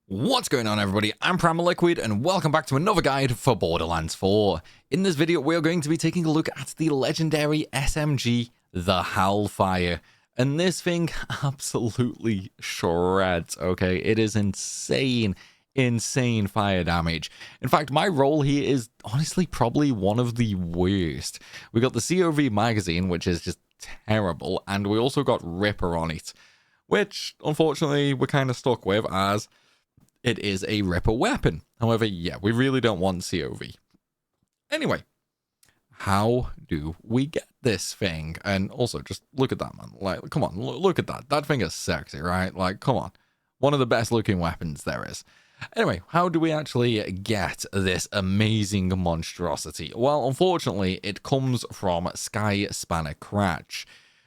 What's going on, everybody? I'm Primalliquid and welcome back to another guide for Borderlands 4. In this video we are going to be taking a look at the legendary SMG, the Hellfire. And this thing absolutely shreds, okay? It is insane fire damage. In fact, my role here is honestly probably one of the worst. We got the COV magazine, which is just terrible, and we also got Ripper on it, which unfortunately we're kind of stuck with as it is a Ripper weapon. However, yeah, we really don't want COV. Anyway, how do we get this thing? And also, just look at that, man. Like, come on, look at that. That thing is sexy, right? Like, come on. One of the best looking weapons there is. Anyway, how do we actually get this amazing monstrosity? Well, unfortunately, it comes from Sky Spanner Cratch,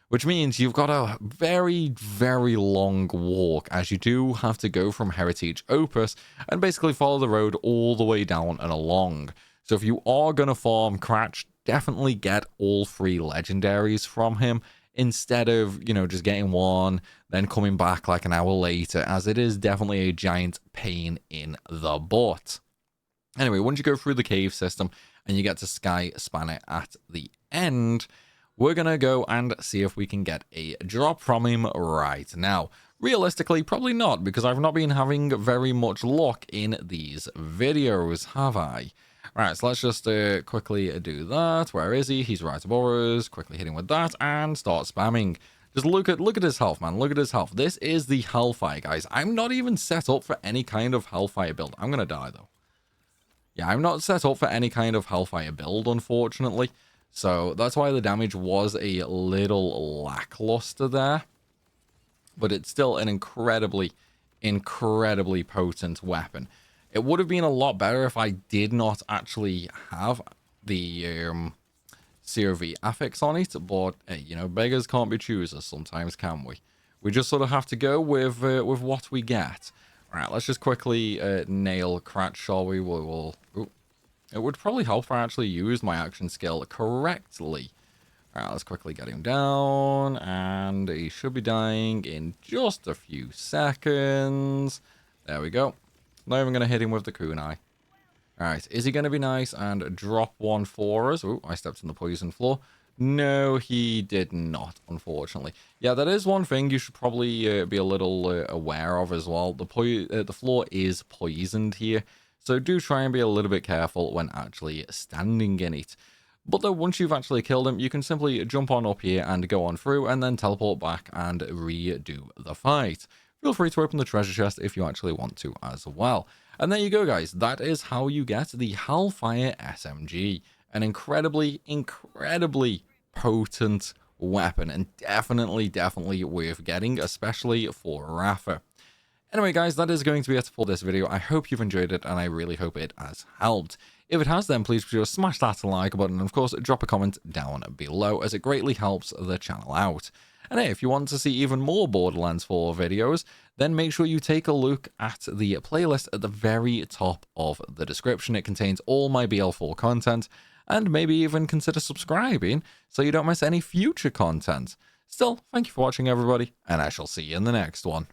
which means you've got a very, very long walk, as you do have to go from Heritage Opus and basically follow the road all the way down and along. So if you are going to farm Cratch, definitely get all 3 legendaries from him instead of, just getting one, then coming back like an hour later, as it is definitely a giant pain in the butt. Anyway, once you go through the cave system and you get to Sky Spanner at the end, we're going to go and see if we can get a drop from him right now. Realistically, probably not, because I've not been having very much luck in these videos, have I? Right, so let's just quickly do that. Where is he? He's right above us. Quickly hitting with that and start spamming. Just look at his health, man. Look at his health. This is the Hellfire, guys. I'm not even set up for any kind of Hellfire build. I'm going to die, though. Yeah, I'm not set up for any kind of Hellfire build, unfortunately. So that's why the damage was a little lackluster there. But it's still an incredibly potent weapon. It would have been a lot better if I did not actually have the COV affix on it. But, hey, beggars can't be choosers sometimes, can we? We just sort of have to go with what we get. All right, let's just quickly nail Cratch, shall we? We'll it would probably help if I actually used my action skill correctly. Alright, let's quickly get him down, and he should be dying in just a few seconds. There we go. Not even going to hit him with the kunai. Alright, is he going to be nice and drop one for us? Oh, I stepped on the poison floor. No, he did not, unfortunately. Yeah, that is one thing you should probably be a little aware of as well. The floor is poisoned here. So do try and be a little bit careful when actually standing in it. But though once you've actually killed him, you can simply jump on up here and go on through and then teleport back and redo the fight. Feel free to open the treasure chest if you actually want to as well. And there you go, guys. That is how you get the Hellfire SMG. An incredibly potent weapon, and definitely worth getting, especially for Rafa. Anyway, guys, that is going to be it for this video. I hope you've enjoyed it, and I really hope it has helped. If it has, then please be sure to smash that like button, and of course, drop a comment down below, as it greatly helps the channel out. And hey, if you want to see even more Borderlands 4 videos, then make sure you take a look at the playlist at the very top of the description. It contains all my BL4 content, and maybe even consider subscribing so you don't miss any future content. Still, thank you for watching, everybody, and I shall see you in the next one.